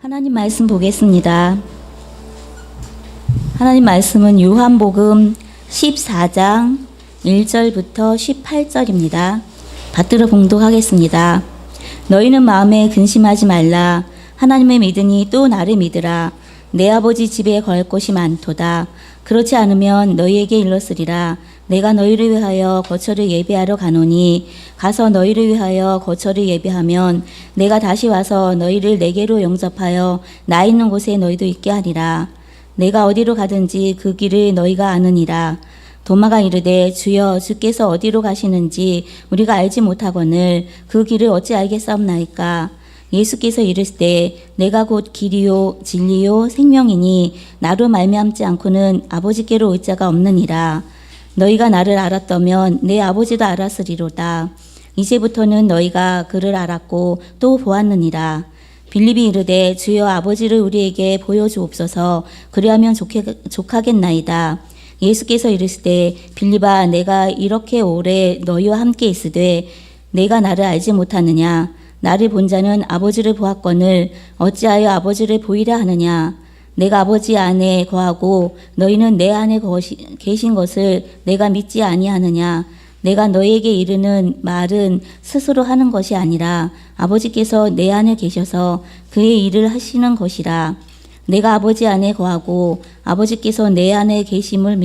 하나님 말씀 보겠습니다. 하나님 말씀은 요한복음 14장 1절부터 18절입니다. 받들어 봉독하겠습니다. 너희는 마음에 근심하지 말라. 하나님을 믿으니 또 나를 믿으라. 내 아버지 집에 갈 곳이 많도다. 그렇지 않으면 너희에게 일렀으리라. 내가 너희를 위하여 거처를 예비하러 가노니 가서 너희를 위하여 거처를 예비하면 내가 다시 와서 너희를 내게로 영접하여 나 있는 곳에 너희도 있게 하리라. 내가 어디로 가든지 그 길을 너희가 아느니라. 도마가 이르되 주여 주께서 어디로 가시는지 우리가 알지 못하거늘 그 길을 어찌 알겠사옵나이까. 예수께서 이르시되 내가 곧 길이요 진리요 생명이니 나로 말미암지 않고는 아버지께로 올 자가 없느니라. 너희가 나를 알았다면 내 아버지도 알았으리로다. 이제부터는 너희가 그를 알았고 또 보았느니라. 빌립이 이르되 주여 아버지를 우리에게 보여주옵소서. 그리하면 족하겠나이다. 예수께서 이르시되 빌립아 내가 이렇게 오래 너희와 함께 있으되 내가 나를 알지 못하느냐. 나를 본 자는 아버지를 보았거늘 어찌하여 아버지를 보이라 하느냐. 내가 아버지 안에 거하고 너희는 내 안에 계신 것을 내가 믿지 아니하느냐. 내가 너희에게 이르는 말은 스스로 하는 것이 아니라 아버지께서 내 안에 계셔서 그의 일을 하시는 것이라. 내가 아버지 안에 거하고 아버지께서 내 안에 계심을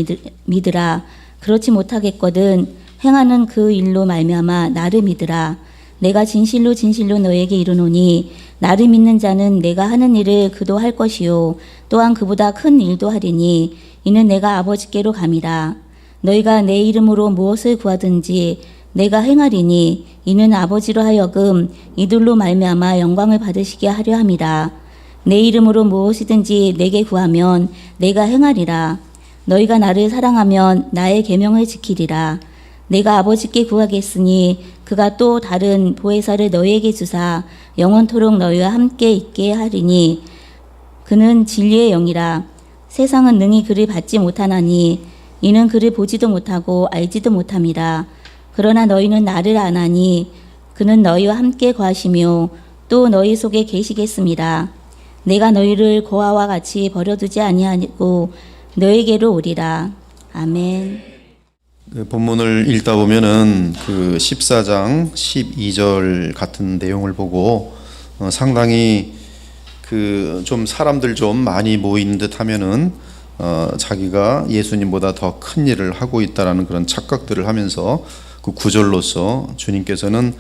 믿으라. 그렇지 못하겠거든 행하는 그 일로 말미암아 나를 믿으라. 내가 진실로 진실로 너에게 이르노니 나를 믿는 자는 내가 하는 일을 그도 할 것이요 또한 그보다 큰 일도 하리니 이는 내가 아버지께로 감이라. 너희가 내 이름으로 무엇을 구하든지 내가 행하리니 이는 아버지로 하여금 이들로 말미암아 영광을 받으시게 하려 함이라. 내 이름으로 무엇이든지 내게 구하면 내가 행하리라. 너희가 나를 사랑하면 나의 계명을 지키리라. 내가 아버지께 구하겠으니 그가 또 다른 보혜사를 너희에게 주사 영원토록 너희와 함께 있게 하리니 그는 진리의 영이라. 세상은 능히 그를 받지 못하나니 이는 그를 보지도 못하고 알지도 못함이라. 그러나 너희는 나를 아나니 그는 너희와 함께 거하시며 또 너희 속에 계시겠습니다. 내가 너희를 고아와 같이 버려두지 아니하고 너희에게로 오리라. 아멘. 그 본문을 읽다 보면은 그 14장 12절 같은 내용을 보고 상당히 그 좀 사람들 좀 많이 모인 듯 하면은 자기가 예수님보다 더 큰 일을 하고 있다라는 그런 착각들을 하면서 그 구절로서 주님께서는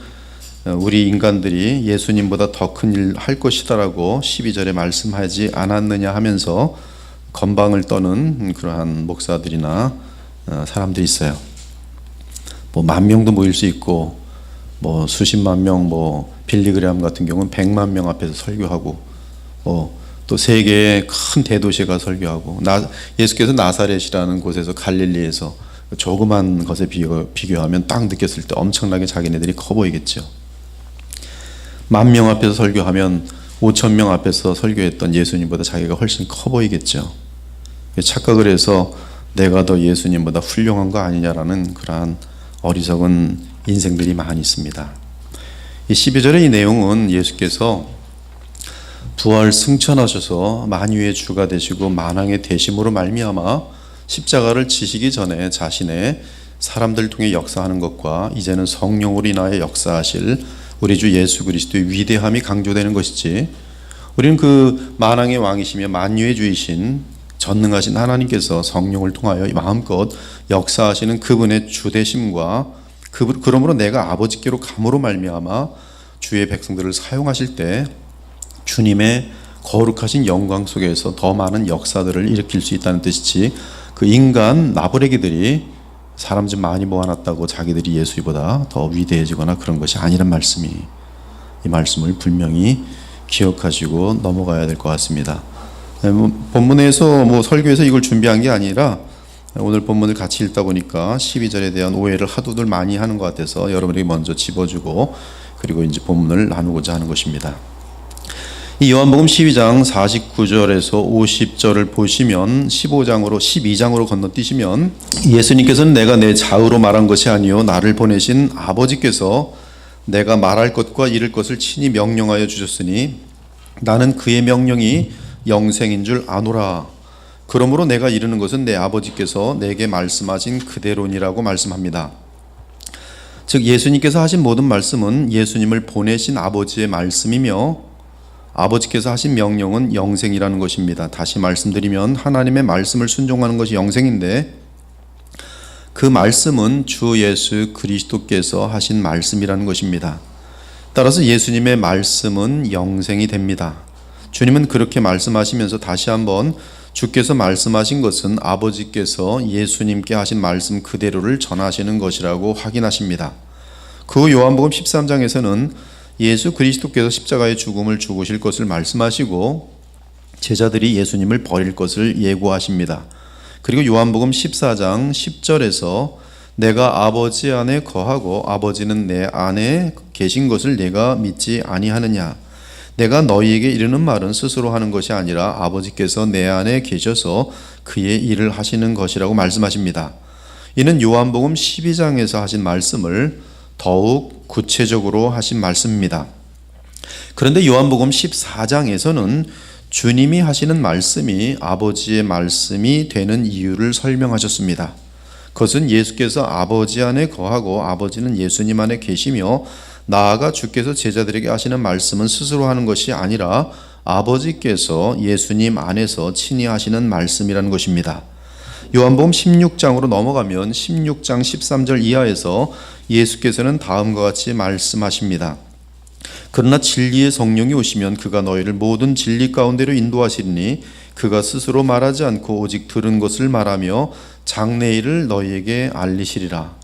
우리 인간들이 예수님보다 더 큰 일 할 것이다라고 12절에 말씀하지 않았느냐 하면서 건방을 떠는 그러한 목사들이나 사람들이 있어요. 뭐 10,000명도 모일 수 있고 뭐 수십만 명, 뭐 빌리그레함 같은 경우는 100만 명 앞에서 설교하고 또 세계의 큰 대도시에 가 설교하고 예수께서 나사렛이라는 곳에서 갈릴리에서 조그만 것에 비교하면 딱 느꼈을 때 엄청나게 자기네들이 커 보이겠죠. 10,000명 앞에서 설교하면 5,000명 앞에서 설교했던 예수님보다 자기가 훨씬 커 보이겠죠. 착각을 해서 내가 더 예수님보다 훌륭한 거 아니냐라는 그러한 어리석은 인생들이 많이 있습니다. 이 12절의 이 내용은 예수께서 부활 승천하셔서 만유의 주가 되시고 만왕의 대심으로 말미암아 십자가를 지시기 전에 자신의 사람들 통해 역사하는 것과 이제는 성령으로 인하여 역사하실 우리 주 예수 그리스도의 위대함이 강조되는 것이지, 우리는 그 만왕의 왕이시며 만유의 주이신 전능하신 하나님께서 성령을 통하여 마음껏 역사하시는 그분의 주되심과 그러므로 내가 아버지께로 감으로 말미암아 주의 백성들을 사용하실 때 주님의 거룩하신 영광 속에서 더 많은 역사들을 일으킬 수 있다는 뜻이지, 그 인간 나부레기들이 사람 좀 많이 모아놨다고 자기들이 예수보다 더 위대해지거나 그런 것이 아니란 말씀이, 이 말씀을 분명히 기억하시고 넘어가야 될 것 같습니다. 본문에서 설교에서 이걸 준비한 게 아니라 오늘 본문을 같이 읽다 보니까 12절에 대한 오해를 하도들 많이 하는 것 같아서 여러분에게 먼저 짚어주고 그리고 이제 본문을 나누고자 하는 것입니다. 이 요한복음 12장 49절에서 50절을 보시면 12장으로 건너뛰시면 예수님께서는 내가 내 자의로 말한 것이 아니요 나를 보내신 아버지께서 내가 말할 것과 이를 것을 친히 명령하여 주셨으니 나는 그의 명령이 영생인 줄 아노라. 그러므로 내가 이르는 것은 내 아버지께서 내게 말씀하신 그대로니라고 말씀합니다. 즉 예수님께서 하신 모든 말씀은 예수님을 보내신 아버지의 말씀이며 아버지께서 하신 명령은 영생이라는 것입니다. 다시 말씀드리면 하나님의 말씀을 순종하는 것이 영생인데 그 말씀은 주 예수 그리스도께서 하신 말씀이라는 것입니다. 따라서 예수님의 말씀은 영생이 됩니다. 주님은 그렇게 말씀하시면서 다시 한번 주께서 말씀하신 것은 아버지께서 예수님께 하신 말씀 그대로를 전하시는 것이라고 확인하십니다. 그 후 요한복음 13장에서는 예수 그리스도께서 십자가의 죽음을 죽으실 것을 말씀하시고 제자들이 예수님을 버릴 것을 예고하십니다. 그리고 요한복음 14장 10절에서 내가 아버지 안에 거하고 아버지는 내 안에 계신 것을 내가 믿지 아니하느냐. 내가 너희에게 이르는 말은 스스로 하는 것이 아니라 아버지께서 내 안에 계셔서 그의 일을 하시는 것이라고 말씀하십니다. 이는 요한복음 12장에서 하신 말씀을 더욱 구체적으로 하신 말씀입니다. 그런데 요한복음 14장에서는 주님이 하시는 말씀이 아버지의 말씀이 되는 이유를 설명하셨습니다. 그것은 예수께서 아버지 안에 거하고 아버지는 예수님 안에 계시며 나아가 주께서 제자들에게 하시는 말씀은 스스로 하는 것이 아니라 아버지께서 예수님 안에서 친히 하시는 말씀이라는 것입니다. 요한복음 16장으로 넘어가면 16장 13절 이하에서 예수께서는 다음과 같이 말씀하십니다. 그러나 진리의 성령이 오시면 그가 너희를 모든 진리 가운데로 인도하시리니 그가 스스로 말하지 않고 오직 들은 것을 말하며 장래일을 너희에게 알리시리라.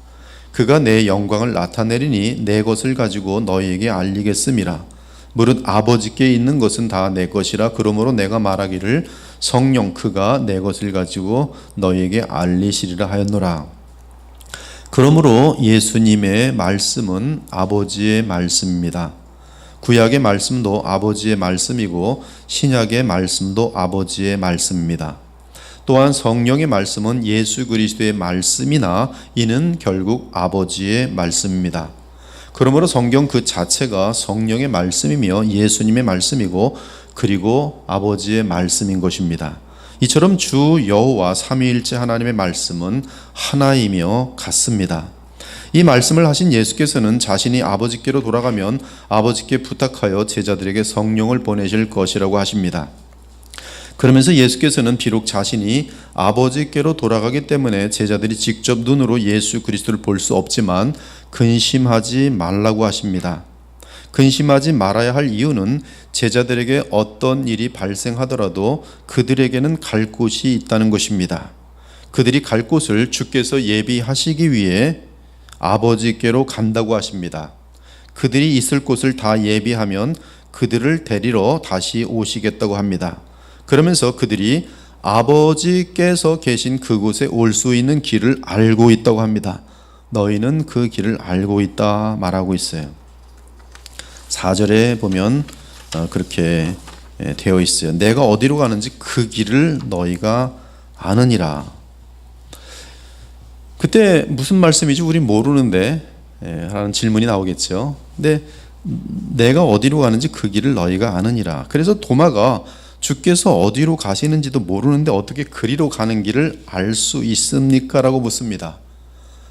그가 내 영광을 나타내리니 내 것을 가지고 너희에게 알리겠음이라. 무릇 아버지께 있는 것은 다 내 것이라. 그러므로 내가 말하기를 성령 그가 내 것을 가지고 너희에게 알리시리라 하였노라. 그러므로 예수님의 말씀은 아버지의 말씀입니다. 구약의 말씀도 아버지의 말씀이고 신약의 말씀도 아버지의 말씀입니다. 또한 성령의 말씀은 예수 그리스도의 말씀이나 이는 결국 아버지의 말씀입니다. 그러므로 성경 그 자체가 성령의 말씀이며 예수님의 말씀이고 그리고 아버지의 말씀인 것입니다. 이처럼 주 여호와 삼위일체 하나님의 말씀은 하나이며 같습니다. 이 말씀을 하신 예수께서는 자신이 아버지께로 돌아가면 아버지께 부탁하여 제자들에게 성령을 보내실 것이라고 하십니다. 그러면서 예수께서는 비록 자신이 아버지께로 돌아가기 때문에 제자들이 직접 눈으로 예수 그리스도를 볼 수 없지만 근심하지 말라고 하십니다. 근심하지 말아야 할 이유는 제자들에게 어떤 일이 발생하더라도 그들에게는 갈 곳이 있다는 것입니다. 그들이 갈 곳을 주께서 예비하시기 위해 아버지께로 간다고 하십니다. 그들이 있을 곳을 다 예비하면 그들을 데리러 다시 오시겠다고 합니다. 그러면서 그들이 아버지께서 계신 그곳에 올 수 있는 길을 알고 있다고 합니다. 너희는 그 길을 알고 있다 말하고 있어요. 4절에 보면 그렇게 되어 있어요. 내가 어디로 가는지 그 길을 너희가 아느니라. 그때 무슨 말씀이지 우리 모르는데 하는 질문이 나오겠죠. 근데 내가 어디로 가는지 그 길을 너희가 아느니라. 그래서 도마가 주께서 어디로 가시는지도 모르는데 어떻게 그리로 가는 길을 알 수 있습니까? 라고 묻습니다.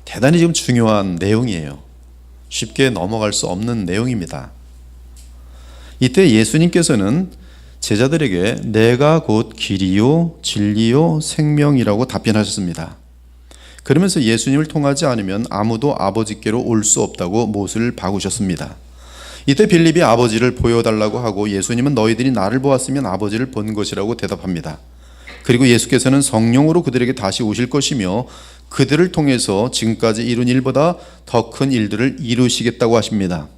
대단히 지금 중요한 내용이에요. 쉽게 넘어갈 수 없는 내용입니다. 이때 예수님께서는 제자들에게 내가 곧 길이요 진리요 생명이라고 답변하셨습니다. 그러면서 예수님을 통하지 않으면 아무도 아버지께로 올 수 없다고 못을 박으셨습니다. 이때 빌립이 아버지를 보여달라고 하고 예수님은 너희들이 나를 보았으면 아버지를 본 것이라고 대답합니다. 그리고 예수께서는 성령으로 그들에게 다시 오실 것이며 그들을 통해서 지금까지 이룬 일보다 더 큰 일들을 이루시겠다고 하십니다.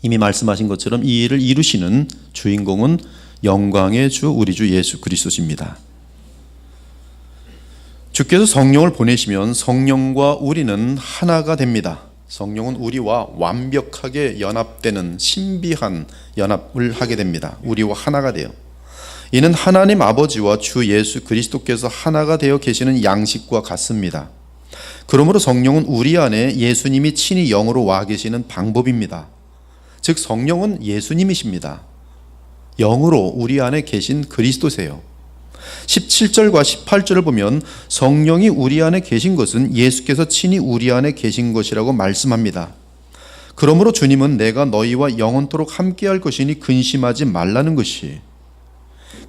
이미 말씀하신 것처럼 이 일을 이루시는 주인공은 영광의 주 우리 주 예수 그리스도십니다. 주께서 성령을 보내시면 성령과 우리는 하나가 됩니다. 성령은 우리와 완벽하게 연합되는 신비한 연합을 하게 됩니다. 우리와 하나가 돼요. 이는 하나님 아버지와 주 예수 그리스도께서 하나가 되어 계시는 양식과 같습니다. 그러므로 성령은 우리 안에 예수님이 친히 영으로 와 계시는 방법입니다. 즉 성령은 예수님이십니다. 영으로 우리 안에 계신 그리스도세요. 17절과 18절을 보면 성령이 우리 안에 계신 것은 예수께서 친히 우리 안에 계신 것이라고 말씀합니다. 그러므로 주님은 내가 너희와 영원토록 함께할 것이니 근심하지 말라는 것이,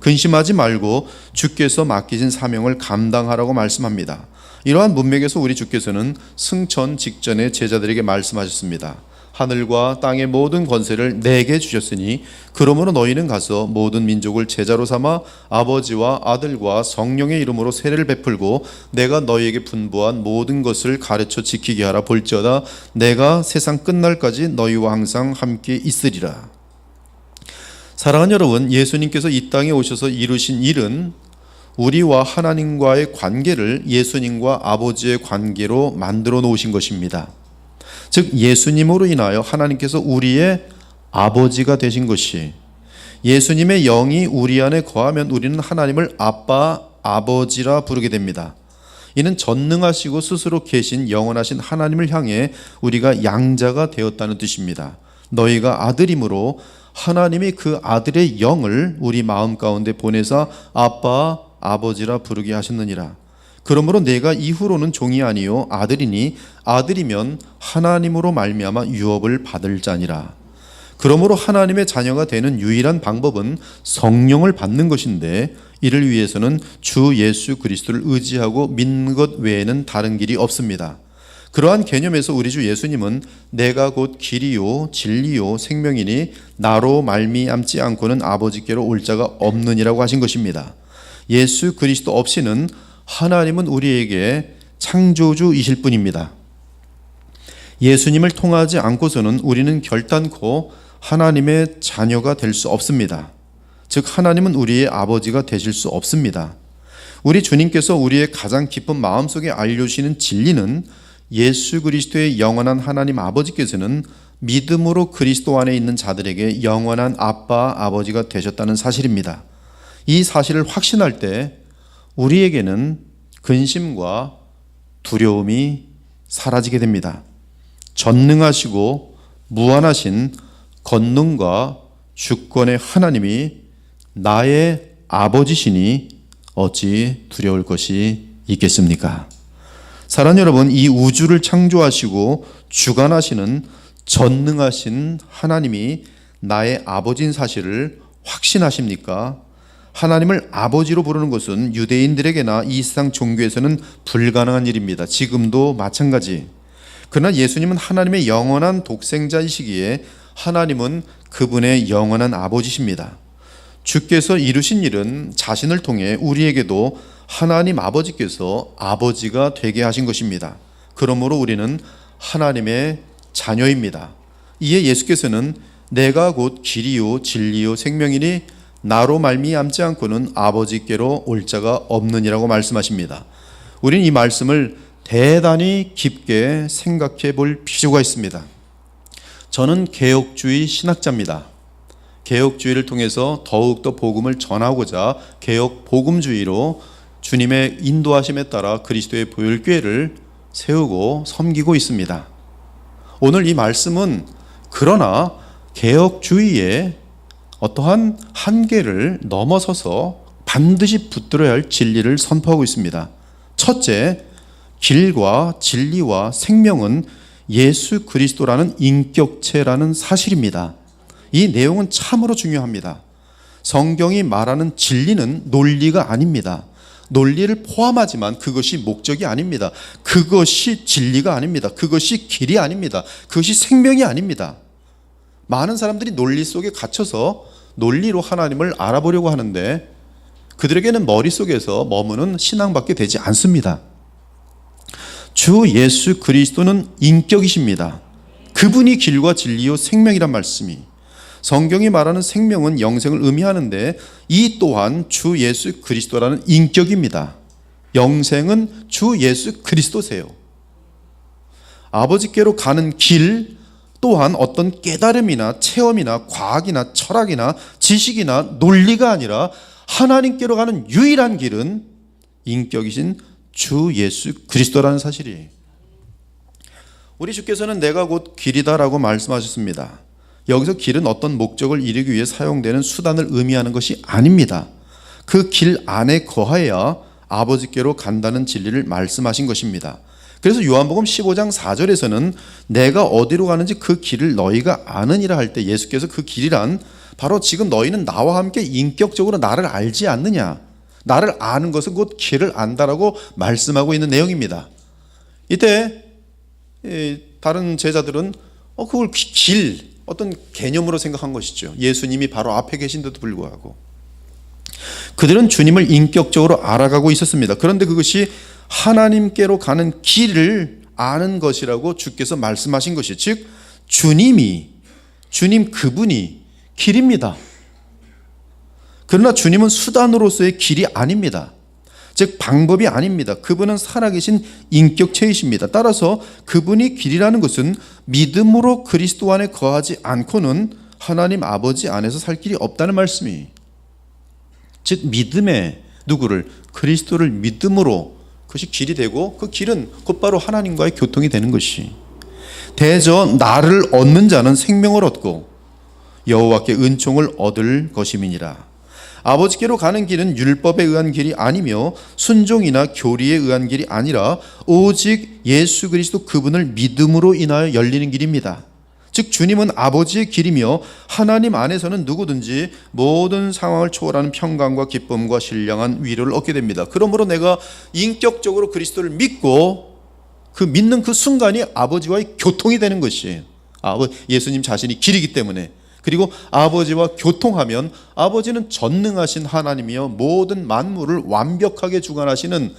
근심하지 말고 주께서 맡기신 사명을 감당하라고 말씀합니다. 이러한 문맥에서 우리 주께서는 승천 직전에 제자들에게 말씀하셨습니다. 하늘과 땅의 모든 권세를 내게 주셨으니 그러므로 너희는 가서 모든 민족을 제자로 삼아 아버지와 아들과 성령의 이름으로 세례를 베풀고 내가 너희에게 분부한 모든 것을 가르쳐 지키게 하라. 볼지어다 내가 세상 끝날까지 너희와 항상 함께 있으리라. 사랑하는 여러분, 예수님께서 이 땅에 오셔서 이루신 일은 우리와 하나님과의 관계를 예수님과 아버지의 관계로 만들어 놓으신 것입니다. 즉 예수님으로 인하여 하나님께서 우리의 아버지가 되신 것이, 예수님의 영이 우리 안에 거하면 우리는 하나님을 아빠, 아버지라 부르게 됩니다. 이는 전능하시고 스스로 계신 영원하신 하나님을 향해 우리가 양자가 되었다는 뜻입니다. 너희가 아들이므로 하나님이 그 아들의 영을 우리 마음 가운데 보내사 아빠, 아버지라 부르게 하셨느니라. 그러므로 내가 이후로는 종이 아니요 아들이니 아들이면 하나님으로 말미암아 유업을 받을 자니라. 그러므로 하나님의 자녀가 되는 유일한 방법은 성령을 받는 것인데 이를 위해서는 주 예수 그리스도를 의지하고 믿는 것 외에는 다른 길이 없습니다. 그러한 개념에서 우리 주 예수님은 내가 곧 길이요 진리요 생명이니 나로 말미암지 않고는 아버지께로 올 자가 없느니라고 하신 것입니다. 예수 그리스도 없이는 하나님은 우리에게 창조주이실 뿐입니다. 예수님을 통하지 않고서는 우리는 결단코 하나님의 자녀가 될 수 없습니다. 즉 하나님은 우리의 아버지가 되실 수 없습니다. 우리 주님께서 우리의 가장 깊은 마음속에 알려주시는 진리는 예수 그리스도의 영원한 하나님 아버지께서는 믿음으로 그리스도 안에 있는 자들에게 영원한 아빠, 아버지가 되셨다는 사실입니다. 이 사실을 확신할 때 우리에게는 근심과 두려움이 사라지게 됩니다. 전능하시고 무한하신 권능과 주권의 하나님이 나의 아버지시니 어찌 두려울 것이 있겠습니까? 사랑하는 여러분, 이 우주를 창조하시고 주관하시는 전능하신 하나님이 나의 아버지인 사실을 확신하십니까? 하나님을 아버지로 부르는 것은 유대인들에게나 이 세상 종교에서는 불가능한 일입니다. 지금도 마찬가지. 그러나 예수님은 하나님의 영원한 독생자이시기에 하나님은 그분의 영원한 아버지십니다. 주께서 이루신 일은 자신을 통해 우리에게도 하나님 아버지께서 아버지가 되게 하신 것입니다. 그러므로 우리는 하나님의 자녀입니다. 이에 예수께서는 내가 곧 길이요 진리요 생명이니 나로 말미암지 않고는 아버지께로 올 자가 없느니라고 말씀하십니다. 우리는 이 말씀을 대단히 깊게 생각해 볼 필요가 있습니다. 저는 개혁주의 신학자입니다. 개혁주의를 통해서 더욱더 복음을 전하고자 개혁 복음주의로 주님의 인도하심에 따라 그리스도의 보혈교회를 세우고 섬기고 있습니다. 오늘 이 말씀은 그러나 개혁주의의 어떠한 한계를 넘어서서 반드시 붙들어야 할 진리를 선포하고 있습니다. 첫째, 길과 진리와 생명은 예수 그리스도라는 인격체라는 사실입니다. 이 내용은 참으로 중요합니다. 성경이 말하는 진리는 논리가 아닙니다. 논리를 포함하지만 그것이 목적이 아닙니다. 그것이 진리가 아닙니다. 그것이 길이 아닙니다. 그것이 생명이 아닙니다. 많은 사람들이 논리 속에 갇혀서 논리로 하나님을 알아보려고 하는데 그들에게는 머릿속에서 머무는 신앙밖에 되지 않습니다. 주 예수 그리스도는 인격이십니다. 그분이 길과 진리요 생명이란 말씀이, 성경이 말하는 생명은 영생을 의미하는데 이 또한 주 예수 그리스도라는 인격입니다. 영생은 주 예수 그리스도세요. 아버지께로 가는 길 또한 어떤 깨달음이나 체험이나 과학이나 철학이나 지식이나 논리가 아니라 하나님께로 가는 유일한 길은 인격이신 주 예수 그리스도라는 사실이, 우리 주께서는 내가 곧 길이다라고 말씀하셨습니다. 여기서 길은 어떤 목적을 이루기 위해 사용되는 수단을 의미하는 것이 아닙니다. 그 길 안에 거하여야 아버지께로 간다는 진리를 말씀하신 것입니다. 그래서 요한복음 15장 4절에서는 내가 어디로 가는지 그 길을 너희가 아느니라 할 때 예수께서 그 길이란 바로 지금 너희는 나와 함께 인격적으로 나를 알지 않느냐, 나를 아는 것은 곧 길을 안다라고 말씀하고 있는 내용입니다. 이때 다른 제자들은 그걸 길, 어떤 개념으로 생각한 것이죠. 예수님이 바로 앞에 계신데도 불구하고 그들은 주님을 인격적으로 알아가고 있었습니다. 그런데 그것이 하나님께로 가는 길을 아는 것이라고 주께서 말씀하신 것이, 즉 주님 그분이 길입니다. 그러나 주님은 수단으로서의 길이 아닙니다. 즉 방법이 아닙니다. 그분은 살아계신 인격체이십니다. 따라서 그분이 길이라는 것은 믿음으로 그리스도 안에 거하지 않고는 하나님 아버지 안에서 살 길이 없다는 말씀이, 즉 믿음의 누구를, 그리스도를 믿음으로 그것이 길이 되고, 그 길은 곧바로 하나님과의 교통이 되는 것이, 대저 나를 얻는 자는 생명을 얻고 여호와께 은총을 얻을 것임이니라. 아버지께로 가는 길은 율법에 의한 길이 아니며 순종이나 교리에 의한 길이 아니라 오직 예수 그리스도 그분을 믿음으로 인하여 열리는 길입니다. 즉 주님은 아버지의 길이며 하나님 안에서는 누구든지 모든 상황을 초월하는 평강과 기쁨과 신령한 위로를 얻게 됩니다. 그러므로 내가 인격적으로 그리스도를 믿고 그 믿는 그 순간이 아버지와의 교통이 되는 것이에요. 예수님 자신이 길이기 때문에. 그리고 아버지와 교통하면 아버지는 전능하신 하나님이여 모든 만물을 완벽하게 주관하시는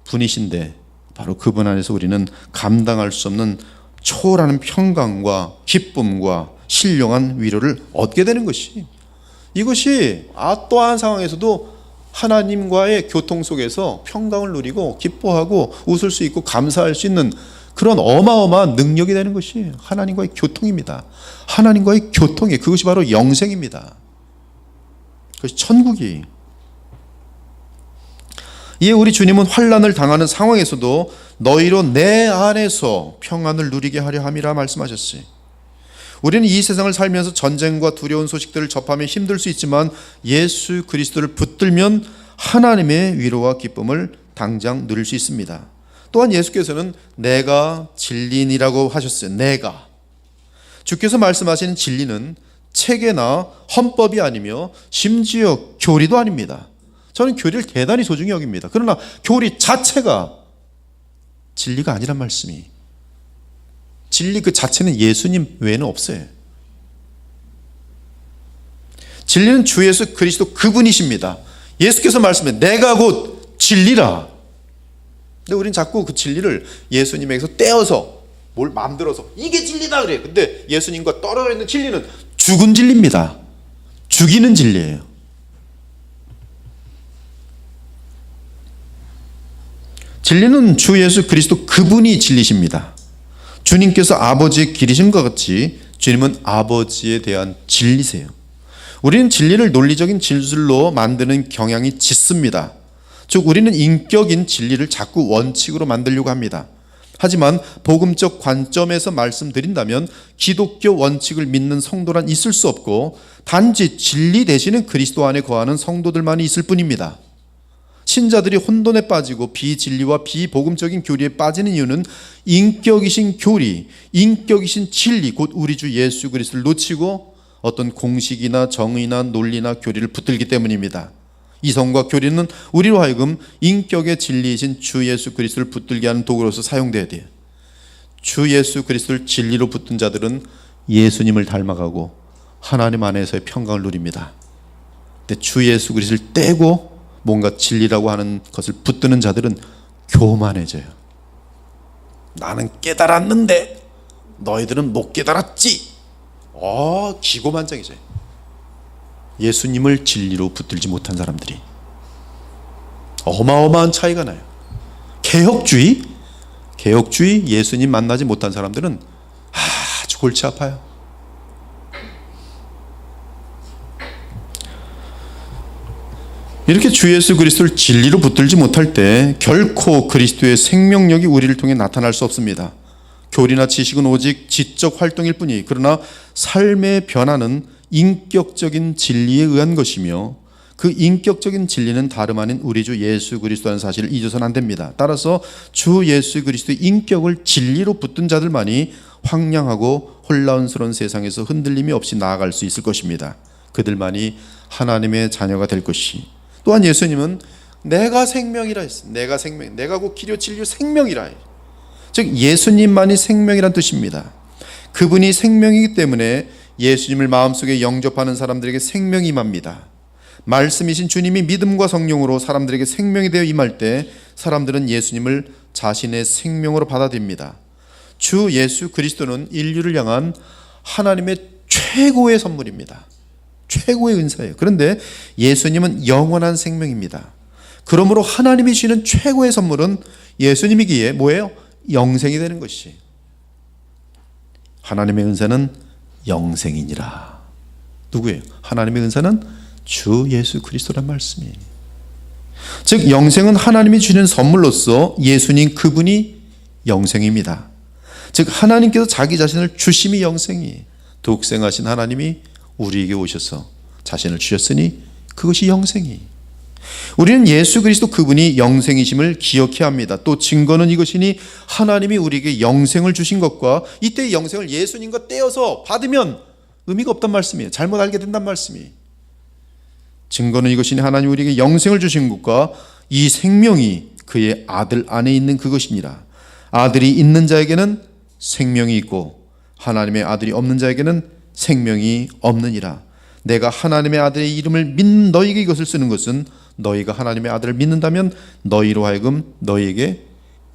분이신데, 바로 그분 안에서 우리는 감당할 수 없는 초월하는 평강과 기쁨과 신령한 위로를 얻게 되는 것이, 이것이 어떠한 상황에서도 하나님과의 교통 속에서 평강을 누리고 기뻐하고 웃을 수 있고 감사할 수 있는 그런 어마어마한 능력이 되는 것이 하나님과의 교통입니다. 하나님과의 교통이, 그것이 바로 영생입니다. 그것이 천국이. 이에 우리 주님은 환난을 당하는 상황에서도 너희로 내 안에서 평안을 누리게 하려 함이라 말씀하셨어요. 우리는 이 세상을 살면서 전쟁과 두려운 소식들을 접하면 힘들 수 있지만 예수 그리스도를 붙들면 하나님의 위로와 기쁨을 당장 누릴 수 있습니다. 또한 예수께서는 내가 진리니라고 하셨어요. 내가. 주께서 말씀하시는 진리는 체계나 헌법이 아니며 심지어 교리도 아닙니다. 저는 교리를 대단히 소중히 여깁니다. 그러나 교리 자체가 진리가 아니란 말씀이, 진리 그 자체는 예수님 외에는 없어요. 진리는 주 예수 그리스도 그분이십니다. 예수께서 말씀해 내가 곧 진리라. 근데 우리는 자꾸 그 진리를 예수님에게서 떼어서 뭘 만들어서 이게 진리다 그래요. 근데 예수님과 떨어져 있는 진리는 죽은 진리입니다. 죽이는 진리예요. 진리는 주 예수 그리스도 그분이 진리십니다. 주님께서 아버지의 길이신 것 같이 주님은 아버지에 대한 진리세요. 우리는 진리를 논리적인 진술로 만드는 경향이 짙습니다. 즉 우리는 인격인 진리를 자꾸 원칙으로 만들려고 합니다. 하지만 복음적 관점에서 말씀드린다면 기독교 원칙을 믿는 성도란 있을 수 없고 단지 진리 대신에 그리스도 안에 거하는 성도들만이 있을 뿐입니다. 신자들이 혼돈에 빠지고 비진리와 비복음적인 교리에 빠지는 이유는 인격이신 교리, 인격이신 진리, 곧 우리 주 예수 그리스도를 놓치고 어떤 공식이나 정의나 논리나 교리를 붙들기 때문입니다. 이성과 교리는 우리로 하여금 인격의 진리이신 주 예수 그리스도를 붙들게 하는 도구로서 사용돼야 돼요. 주 예수 그리스도를 진리로 붙든 자들은 예수님을 닮아가고 하나님 안에서의 평강을 누립니다. 근데 주 예수 그리스도를 떼고 뭔가 진리라고 하는 것을 붙드는 자들은 교만해져요. 나는 깨달았는데 너희들은 못 깨달았지. 기고만장해져요. 예수님을 진리로 붙들지 못한 사람들이 어마어마한 차이가 나요. 개혁주의 예수님 만나지 못한 사람들은 아주 골치 아파요. 이렇게 주 예수 그리스도를 진리로 붙들지 못할 때 결코 그리스도의 생명력이 우리를 통해 나타날 수 없습니다. 교리나 지식은 오직 지적 활동일 뿐이, 그러나 삶의 변화는 인격적인 진리에 의한 것이며 그 인격적인 진리는 다름 아닌 우리 주 예수 그리스도라는 사실을 잊어서는 안 됩니다. 따라서 주 예수 그리스도의 인격을 진리로 붙든 자들만이 황량하고 혼란스러운 세상에서 흔들림이 없이 나아갈 수 있을 것입니다. 그들만이 하나님의 자녀가 될 것이. 또한 예수님은 내가 생명이라 했습니다. 내가 생명, 내가 곧 길이요 진리요 생명이라. 즉 예수님만이 생명이란 뜻입니다. 그분이 생명이기 때문에 예수님을 마음속에 영접하는 사람들에게 생명이 임합니다. 말씀이신 주님이 믿음과 성령으로 사람들에게 생명이 되어 임할 때 사람들은 예수님을 자신의 생명으로 받아들입니다. 주 예수 그리스도는 인류를 향한 하나님의 최고의 선물입니다. 최고의 은사예요. 그런데 예수님은 영원한 생명입니다. 그러므로 하나님이 주시는 최고의 선물은 예수님이기에 뭐예요? 영생이 되는 것이. 하나님의 은사는 영생이니라. 누구예요? 하나님의 은사는 주 예수 그리스도란 말씀이에요. 즉 영생은 하나님이 주시는 선물로서 예수님 그분이 영생입니다. 즉 하나님께서 자기 자신을 주심이 영생이에요. 독생하신 하나님이 우리에게 오셔서 자신을 주셨으니 그것이 영생이에요. 우리는 예수 그리스도 그분이 영생이심을 기억해야 합니다. 또 증거는 이것이니 하나님이 우리에게 영생을 주신 것과 이때의 영생을 예수님과 떼어서 받으면 의미가 없단 말씀이에요. 잘못 알게 된단 말씀이에요. 증거는 이것이니 하나님 우리에게 영생을 주신 것과 이 생명이 그의 아들 안에 있는 그것이니라. 아들이 있는 자에게는 생명이 있고 하나님의 아들이 없는 자에게는 생명이 없느니라. 내가 하나님의 아들의 이름을 믿는 너희에게 이것을 쓰는 것은 너희가 하나님의 아들을 믿는다면 너희로 하여금 너희에게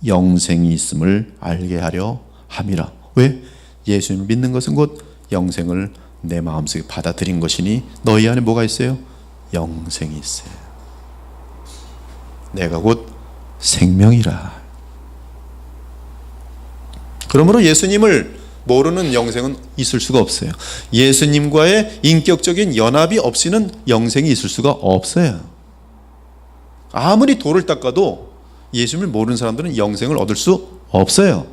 영생이 있음을 알게 하려 함이라. 왜? 예수님을 믿는 것은 곧 영생을 내 마음속에 받아들인 것이니 너희 안에 뭐가 있어요? 영생이 있어요. 내가 곧 생명이라. 그러므로 예수님을 모르는 영생은 있을 수가 없어요. 예수님과의 인격적인 연합이 없이는 영생이 있을 수가 없어요. 아무리 돌을 닦아도 예수님을 모르는 사람들은 영생을 얻을 수 없어요.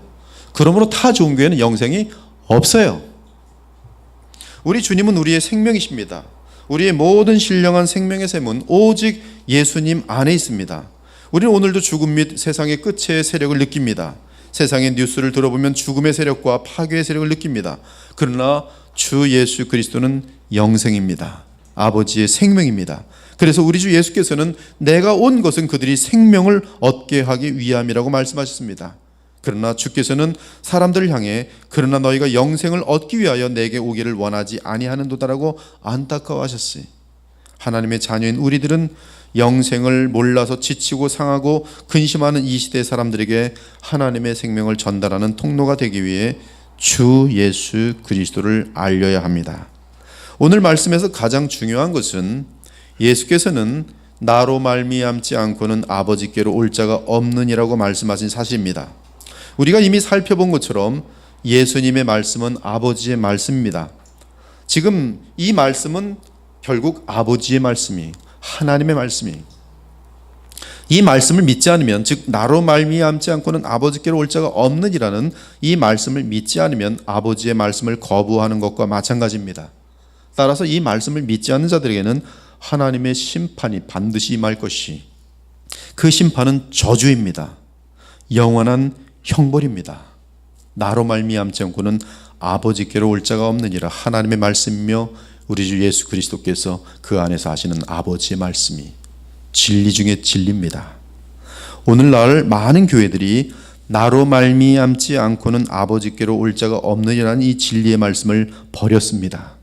그러므로 타 종교에는 영생이 없어요. 우리 주님은 우리의 생명이십니다. 우리의 모든 신령한 생명의 샘은 오직 예수님 안에 있습니다. 우리는 오늘도 죽음 및 세상의 끝의 세력을 느낍니다. 세상의 뉴스를 들어보면 죽음의 세력과 파괴의 세력을 느낍니다. 그러나 주 예수 그리스도는 영생입니다. 아버지의 생명입니다. 그래서 우리 주 예수께서는 내가 온 것은 그들이 생명을 얻게 하기 위함이라고 말씀하셨습니다. 그러나 주께서는 사람들을 향해 그러나 너희가 영생을 얻기 위하여 내게 오기를 원하지 아니하는도다라고 안타까워하셨어요. 하나님의 자녀인 우리들은 영생을 몰라서 지치고 상하고 근심하는 이 시대 사람들에게 하나님의 생명을 전달하는 통로가 되기 위해 주 예수 그리스도를 알려야 합니다. 오늘 말씀에서 가장 중요한 것은 예수께서는 나로 말미암지 않고는 아버지께로 올 자가 없느니라고 말씀하신 사실입니다. 우리가 이미 살펴본 것처럼 예수님의 말씀은 아버지의 말씀입니다. 지금 이 말씀은 결국 아버지의 말씀이 하나님의 말씀이 이 말씀을 믿지 않으면 즉 나로 말미암지 않고는 아버지께로 올 자가 없느니라는 이 말씀을 믿지 않으면 아버지의 말씀을 거부하는 것과 마찬가지입니다. 따라서 이 말씀을 믿지 않는 자들에게는 하나님의 심판이 반드시 임할 것이 그 심판은 저주입니다. 영원한 형벌입니다. 나로 말미암지 않고는 아버지께로 올 자가 없느니라. 하나님의 말씀이며 우리 주 예수 그리스도께서 그 안에서 하시는 아버지의 말씀이 진리 중에 진리입니다. 오늘날 많은 교회들이 나로 말미암지 않고는 아버지께로 올 자가 없느니라는 이 진리의 말씀을 버렸습니다.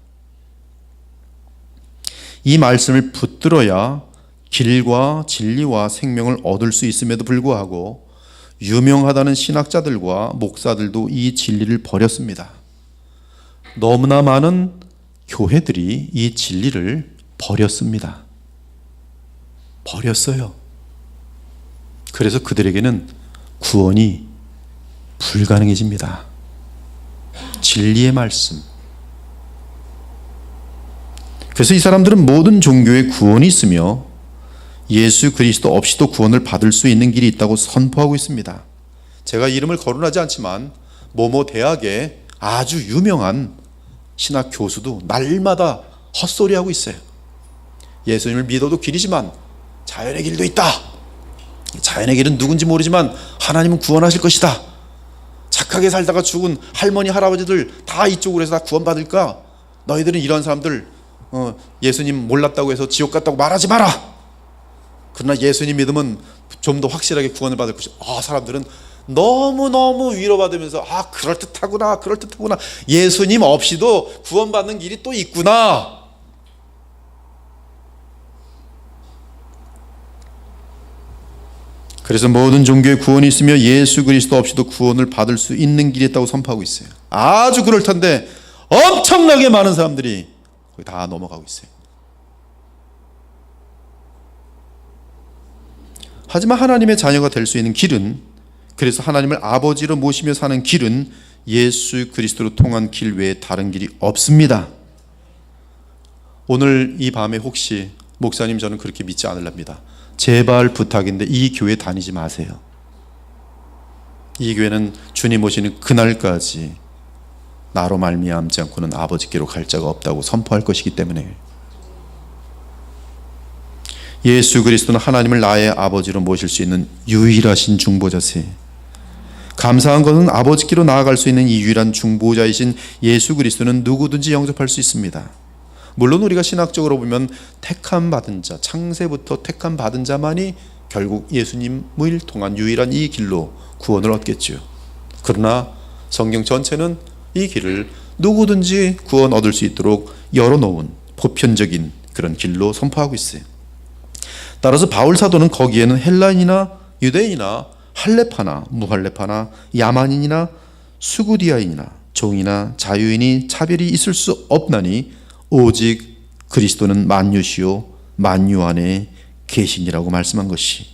이 말씀을 붙들어야 길과 진리와 생명을 얻을 수 있음에도 불구하고 유명하다는 신학자들과 목사들도 이 진리를 버렸습니다. 너무나 많은 교회들이 이 진리를 버렸습니다. 버렸어요. 그래서 그들에게는 구원이 불가능해집니다. 진리의 말씀. 그래서 이 사람들은 모든 종교에 구원이 있으며 예수 그리스도 없이도 구원을 받을 수 있는 길이 있다고 선포하고 있습니다. 제가 이름을 거론하지 않지만 모모 대학의 아주 유명한 신학 교수도 날마다 헛소리하고 있어요. 예수님을 믿어도 길이지만 자연의 길도 있다. 자연의 길은 누군지 모르지만 하나님은 구원하실 것이다. 착하게 살다가 죽은 할머니 할아버지들 다 이쪽으로 해서 다 구원받을까? 너희들은 이런 사람들 예수님 몰랐다고 해서 지옥 갔다고 말하지 마라. 그러나 예수님 믿으면 좀 더 확실하게 구원을 받을 것이다. 사람들은 너무너무 위로받으면서 그럴듯하구나 그럴듯하구나, 예수님 없이도 구원받는 길이 또 있구나. 그래서 모든 종교에 구원이 있으며 예수 그리스도 없이도 구원을 받을 수 있는 길이 있다고 선포하고 있어요. 아주 그럴텐데 엄청나게 많은 사람들이 거기 다 넘어가고 있어요. 하지만 하나님의 자녀가 될 수 있는 길은, 그래서 하나님을 아버지로 모시며 사는 길은 예수 그리스도로 통한 길 외에 다른 길이 없습니다. 오늘 이 밤에 혹시 목사님 저는 그렇게 믿지 않으랍니다. 제발 부탁인데 이 교회 다니지 마세요. 이 교회는 주님 오시는 그날까지 나로 말미암지 않고는 아버지께로 갈 자가 없다고 선포할 것이기 때문에. 예수 그리스도는 하나님을 나의 아버지로 모실 수 있는 유일하신 중보자세. 감사한 것은 아버지께로 나아갈 수 있는 이 유일한 중보자이신 예수 그리스도는 누구든지 영접할 수 있습니다. 물론 우리가 신학적으로 보면 택함 받은 자, 창세부터 택함 받은 자만이 결국 예수님을 통한 유일한 이 길로 구원을 얻겠죠. 그러나 성경 전체는 이 길을 누구든지 구원 얻을 수 있도록 열어놓은 보편적인 그런 길로 선포하고 있어요. 따라서 바울 사도는 거기에는 헬라인이나 유대인이나 할레파나 무할레파나 야만인이나 수구디아인이나 종이나 자유인이 차별이 있을 수 없나니 오직 그리스도는 만유시요 만유 안에 계시니라고 말씀한 것이,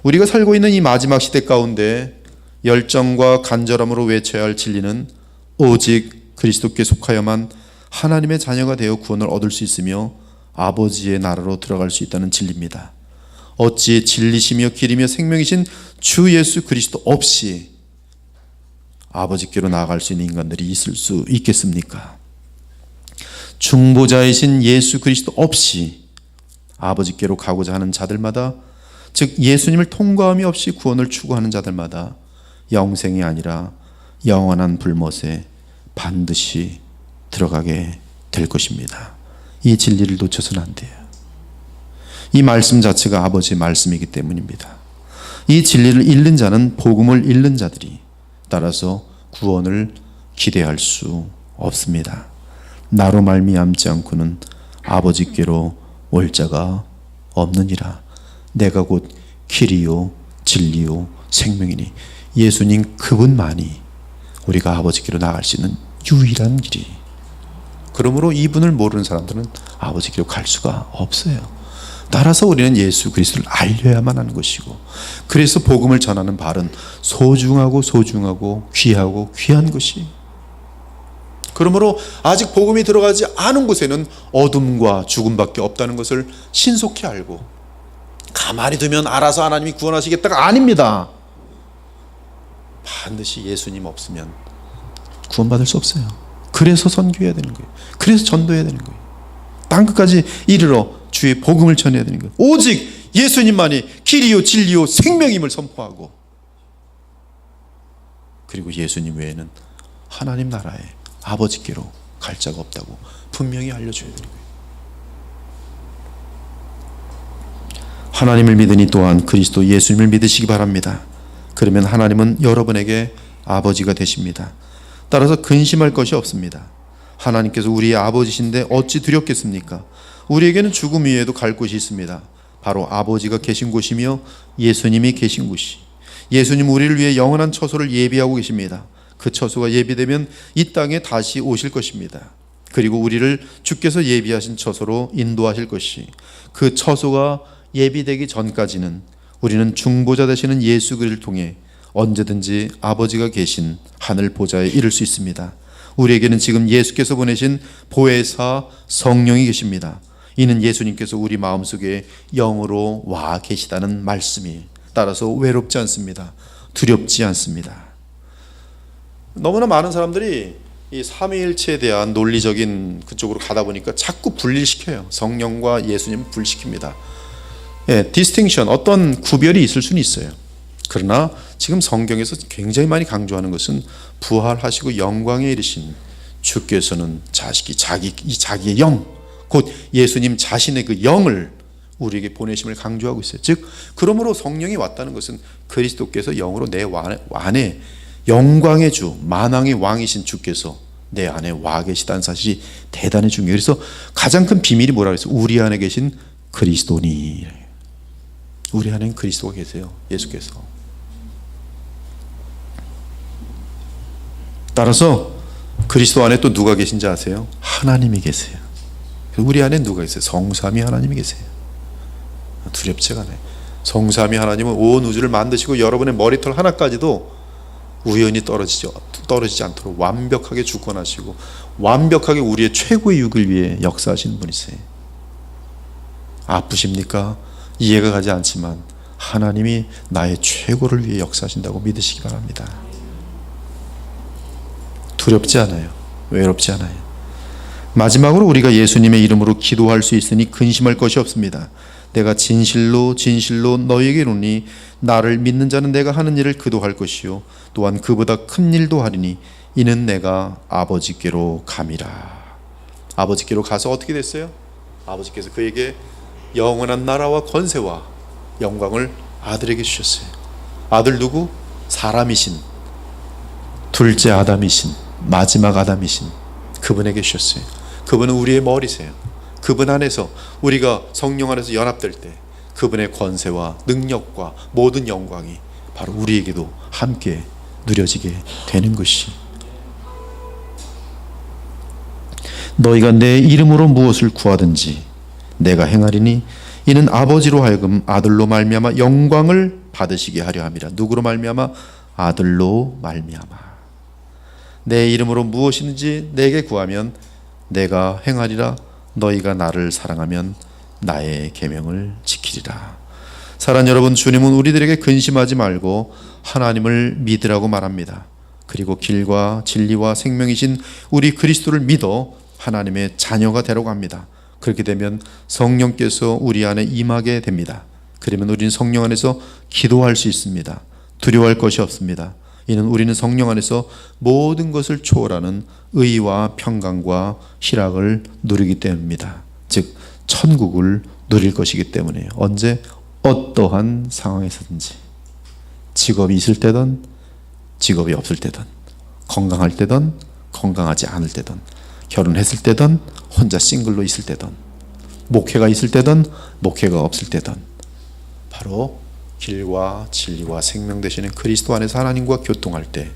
우리가 살고 있는 이 마지막 시대 가운데 열정과 간절함으로 외쳐야 할 진리는 오직 그리스도께 속하여만 하나님의 자녀가 되어 구원을 얻을 수 있으며 아버지의 나라로 들어갈 수 있다는 진리입니다. 어찌 진리시며 길이며 생명이신 주 예수 그리스도 없이 아버지께로 나아갈 수 있는 인간들이 있을 수 있겠습니까? 중보자이신 예수 그리스도 없이 아버지께로 가고자 하는 자들마다, 즉 예수님을 통과함이 없이 구원을 추구하는 자들마다 영생이 아니라 영원한 불못에 반드시 들어가게 될 것입니다. 이 진리를 놓쳐서는 안 돼요. 이 말씀 자체가 아버지의 말씀이기 때문입니다. 이 진리를 잃는 자는 복음을 잃는 자들이, 따라서 구원을 기대할 수 없습니다. 나로 말미암지 않고는 아버지께로 올 자가 없느니라. 내가 곧 길이요 진리요 생명이니, 예수님 그분만이 우리가 아버지께로 나갈 수 있는 유일한 길이. 그러므로 이분을 모르는 사람들은 아버지께로 갈 수가 없어요. 따라서 우리는 예수 그리스도를 알려야만 하는 것이고, 그래서 복음을 전하는 발은 소중하고 귀하고 귀한 것이. 그러므로 아직 복음이 들어가지 않은 곳에는 어둠과 죽음밖에 없다는 것을 신속히 알고, 가만히 두면 알아서 하나님이 구원하시겠다가 아닙니다. 반드시 예수님 없으면 구원받을 수 없어요. 그래서 선교해야 되는 거예요. 그래서 전도해야 되는 거예요. 땅끝까지 이르러 주의 복음을 전해야 되는 거예요. 오직 예수님만이 길이요 진리요 생명임을 선포하고, 그리고 예수님 외에는 하나님 나라에 아버지께로 갈 자가 없다고 분명히 알려줘야 되는 거예요. 하나님을 믿으니 또한 그리스도 예수님을 믿으시기 바랍니다. 그러면 하나님은 여러분에게 아버지가 되십니다. 따라서 근심할 것이 없습니다. 하나님께서 우리의 아버지신데 어찌 두렵겠습니까? 우리에게는 죽음 위에도 갈 곳이 있습니다. 바로 아버지가 계신 곳이며 예수님이 계신 곳이. 예수님 우리를 위해 영원한 처소를 예비하고 계십니다. 그 처소가 예비되면 이 땅에 다시 오실 것입니다. 그리고 우리를 주께서 예비하신 처소로 인도하실 것이, 그 처소가 예비되기 전까지는 우리는 중보자 되시는 예수 그리스도를 통해 언제든지 아버지가 계신 하늘 보좌에 이를 수 있습니다. 우리에게는 지금 예수께서 보내신 보혜사 성령이 계십니다. 이는 예수님께서 우리 마음속에 영으로 와 계시다는 말씀이, 따라서 외롭지 않습니다. 두렵지 않습니다. 너무나 많은 사람들이 이 삼위일체에 대한 논리적인 그쪽으로 가다 보니까 자꾸 분리시켜요. 성령과 예수님 분리시킵니다. 예, 디스팅션, 어떤 구별이 있을 수는 있어요. 그러나 지금 성경에서 굉장히 많이 강조하는 것은 부활하시고 영광에 이르신 주께서는 자기의 영, 곧 예수님 자신의 그 영을 우리에게 보내심을 강조하고 있어요. 즉 그러므로 성령이 왔다는 것은 그리스도께서 영으로 내 안에 영광의 주, 만왕의 왕이신 주께서 내 안에 와 계시다는 사실이 대단히 중요해요. 그래서 가장 큰 비밀이 뭐라고 했어요? 우리 안에 계신 그리스도니. 우리 안에는 그리스도가 계세요. 예수께서. 따라서 그리스도 안에 또 누가 계신지 아세요? 하나님이 계세요. 우리 안에 누가 계세요? 성삼위 하나님이 계세요. 두렵지가 않아요. 성삼위 하나님은 온 우주를 만드시고 여러분의 머리털 하나까지도 우연히 떨어지지 않도록 완벽하게 주권하시고 완벽하게 우리의 최고의 유익을 위해 역사하시는 분이세요. 아프십니까? 이해가 가지 않지만 하나님이 나의 최고를 위해 역사하신다고 믿으시기 바랍니다. 두렵지 않아요. 외롭지 않아요. 마지막으로 우리가 예수님의 이름으로 기도할 수 있으니 근심할 것이 없습니다. 내가 진실로 너희에게 이르노니 나를 믿는 자는 내가 하는 일을 그도 할 것이요 또한 그보다 큰 일도 하리니 이는 내가 아버지께로 감이라. 아버지께로 가서 어떻게 됐어요? 아버지께서 그에게 영원한 나라와 권세와 영광을 아들에게 주셨어요. 아들 누구? 사람이신 둘째 아담이신 마지막 아담이신 그분에게 주셨어요. 그분은 우리의 머리세요. 그분 안에서 우리가 성령 안에서 연합될 때 그분의 권세와 능력과 모든 영광이 바로 우리에게도 함께 누려지게 되는 것이. 너희가 내 이름으로 무엇을 구하든지 내가 행하리니 이는 아버지로 하여금 아들로 말미암아 영광을 받으시게 하려 함이라. 누구로 말미암아? 아들로 말미암아. 내 이름으로 무엇이든지 내게 구하면 내가 행하리라. 너희가 나를 사랑하면 나의 계명을 지키리라. 사랑하는 여러분, 주님은 우리들에게 근심하지 말고 하나님을 믿으라고 말합니다. 그리고 길과 진리와 생명이신 우리 그리스도를 믿어 하나님의 자녀가 되라고 합니다. 그렇게 되면 성령께서 우리 안에 임하게 됩니다. 그러면 우리는 성령 안에서 기도할 수 있습니다. 두려워할 것이 없습니다. 이는 우리는 성령 안에서 모든 것을 초월하는 의와 평강과 희락을 누리기 때문입니다. 즉 천국을 누릴 것이기 때문이에요. 언제? 어떠한 상황에서든지. 직업이 있을 때든 직업이 없을 때든, 건강할 때든 건강하지 않을 때든, 결혼했을 때든 혼자 싱글로 있을 때든, 목회가 있을 때든 목회가 없을 때든 바로 길과 진리와 생명 되시는 그리스도 안에서 하나님과 교통할 때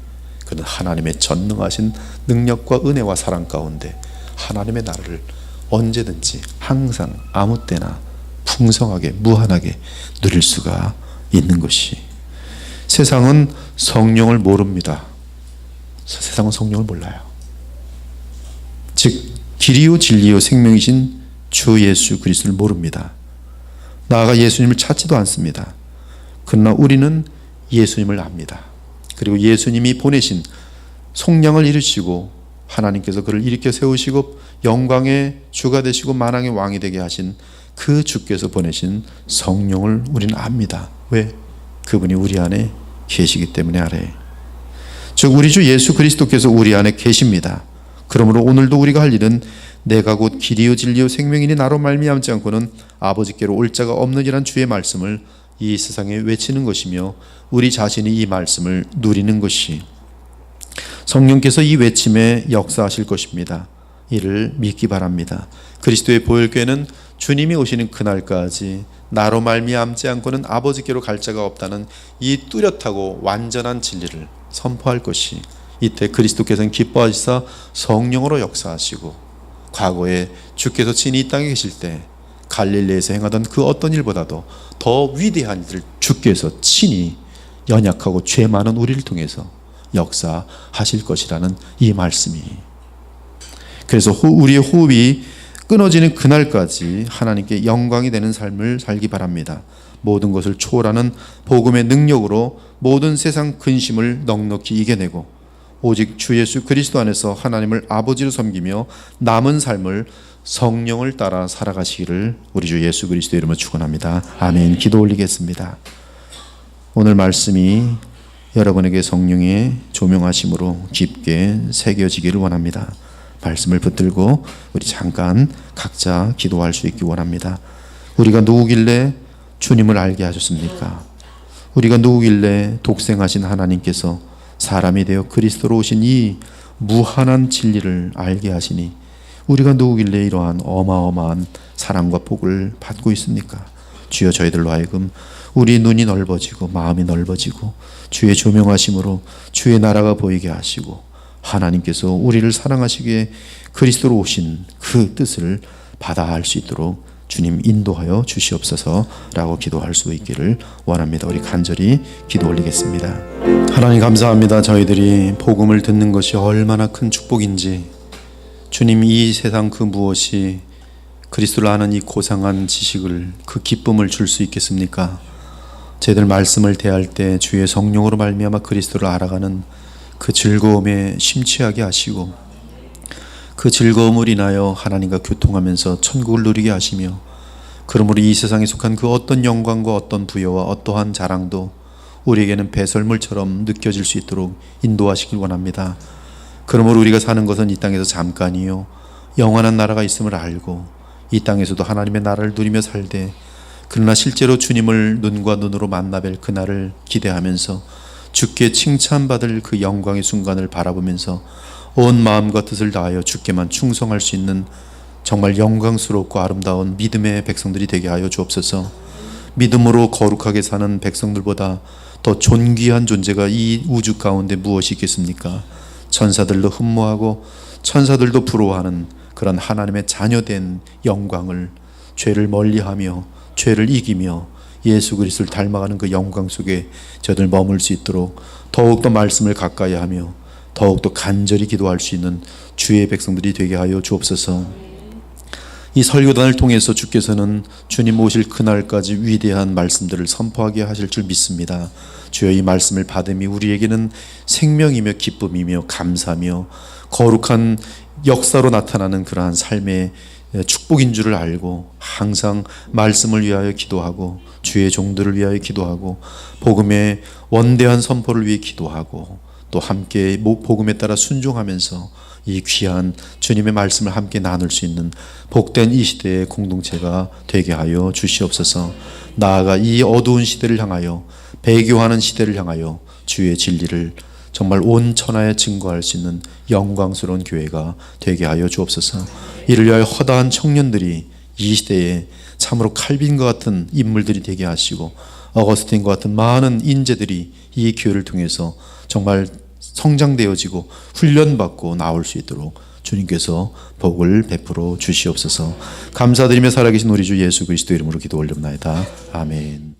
그는 하나님의 전능하신 능력과 은혜와 사랑 가운데 하나님의 나라를 언제든지 항상 아무 때나 풍성하게 무한하게 누릴 수가 있는 것이. 세상은 성령을 모릅니다. 세상은 성령을 몰라요. 즉 길이요 진리요 생명이신 주 예수 그리스도를 모릅니다. 나아가 예수님을 찾지도 않습니다. 그러나 우리는 예수님을 압니다. 그리고 예수님이 보내신 속량을 이루시고 하나님께서 그를 일으켜 세우시고 영광의 주가 되시고 만왕의 왕이 되게 하신 그 주께서 보내신 성령을 우리는 압니다. 왜? 그분이 우리 안에 계시기 때문에 알아요. 즉 우리 주 예수 그리스도께서 우리 안에 계십니다. 그러므로 오늘도 우리가 할 일은 내가 곧 길이요 진리요 생명이니 나로 말미암지 않고는 아버지께로 올 자가 없느니란 주의 말씀을 이 세상에 외치는 것이며 우리 자신이 이 말씀을 누리는 것이. 성령께서 이 외침에 역사하실 것입니다. 이를 믿기 바랍니다. 그리스도의 보혈교회는 주님이 오시는 그날까지 나로 말미암지 않고는 아버지께로 갈 자가 없다는 이 뚜렷하고 완전한 진리를 선포할 것이. 이때 그리스도께서는 기뻐하시사 성령으로 역사하시고 과거에 주께서 친히 이 땅에 계실 때 갈릴리에서 행하던 그 어떤 일보다도 더 위대한 일을 주께서 친히 연약하고 죄 많은 우리를 통해서 역사하실 것이라는 이 말씀이. 그래서 우리의 호흡이 끊어지는 그날까지 하나님께 영광이 되는 삶을 살기 바랍니다. 모든 것을 초월하는 복음의 능력으로 모든 세상 근심을 넉넉히 이겨내고 오직 주 예수 그리스도 안에서 하나님을 아버지로 섬기며 남은 삶을 성령을 따라 살아가시기를 우리 주 예수 그리스도 이름으로 축원합니다. 아멘. 기도 올리겠습니다. 오늘 말씀이 여러분에게 성령의 조명하심으로 깊게 새겨지기를 원합니다. 말씀을 붙들고 우리 잠깐 각자 기도할 수 있기 원합니다. 우리가 누구길래 주님을 알게 하셨습니까? 우리가 누구길래 독생하신 하나님께서 사람이 되어 그리스도로 오신 이 무한한 진리를 알게 하시니 우리가 누구길래 이러한 어마어마한 사랑과 복을 받고 있습니까? 주여, 저희들로 하여금 우리 눈이 넓어지고 마음이 넓어지고 주의 조명하심으로 주의 나라가 보이게 하시고 하나님께서 우리를 사랑하시기에 그리스도로 오신 그 뜻을 받아 알 수 있도록 주님 인도하여 주시옵소서라고 기도할 수 있기를 원합니다. 우리 간절히 기도 올리겠습니다. 하나님 감사합니다. 저희들이 복음을 듣는 것이 얼마나 큰 축복인지, 주님, 이 세상 그 무엇이 그리스도를 아는 이 고상한 지식을, 그 기쁨을 줄 수 있겠습니까? 저희들 말씀을 대할 때 주의 성령으로 말미암아 그리스도를 알아가는 그 즐거움에 심취하게 하시고 그 즐거움을 인하여 하나님과 교통하면서 천국을 누리게 하시며, 그러므로 이 세상에 속한 그 어떤 영광과 어떤 부여와 어떠한 자랑도 우리에게는 배설물처럼 느껴질 수 있도록 인도하시길 원합니다. 그러므로 우리가 사는 것은 이 땅에서 잠깐이요 영원한 나라가 있음을 알고 이 땅에서도 하나님의 나라를 누리며 살되, 그러나 실제로 주님을 눈과 눈으로 만나뵐 그날을 기대하면서 주께 칭찬받을 그 영광의 순간을 바라보면서 온 마음과 뜻을 다하여 주께만 충성할 수 있는 정말 영광스럽고 아름다운 믿음의 백성들이 되게 하여 주옵소서. 믿음으로 거룩하게 사는 백성들보다 더 존귀한 존재가 이 우주 가운데 무엇이 있겠습니까? 천사들도 흠모하고 천사들도 부러워하는 그런 하나님의 자녀된 영광을, 죄를 멀리하며 죄를 이기며 예수 그리스도를 닮아가는 그 영광 속에 저들 머물 수 있도록 더욱더 말씀을 가까이 하며 더욱더 간절히 기도할 수 있는 주의 백성들이 되게 하여 주옵소서. 이 설교단을 통해서 주께서는 주님 오실 그날까지 위대한 말씀들을 선포하게 하실 줄 믿습니다. 주여, 이 말씀을 받음이 우리에게는 생명이며 기쁨이며 감사며 거룩한 역사로 나타나는 그러한 삶의 축복인 줄을 알고 항상 말씀을 위하여 기도하고 주의 종들을 위하여 기도하고 복음의 원대한 선포를 위해 기도하고 또 함께 복음에 따라 순종하면서 이 귀한 주님의 말씀을 함께 나눌 수 있는 복된 이 시대의 공동체가 되게 하여 주시옵소서. 나아가 이 어두운 시대를 향하여, 배교하는 시대를 향하여 주의 진리를 정말 온 천하에 증거할 수 있는 영광스러운 교회가 되게 하여 주옵소서. 이를 위하여 허다한 청년들이 이 시대에 참으로 칼빈과 같은 인물들이 되게 하시고 어거스틴과 같은 많은 인재들이 이 교회를 통해서 정말 성장되어지고 훈련받고 나올 수 있도록 주님께서 복을 베풀어 주시옵소서. 감사드리며 살아계신 우리 주 예수 그리스도 이름으로 기도 올려옵나이다. 아멘.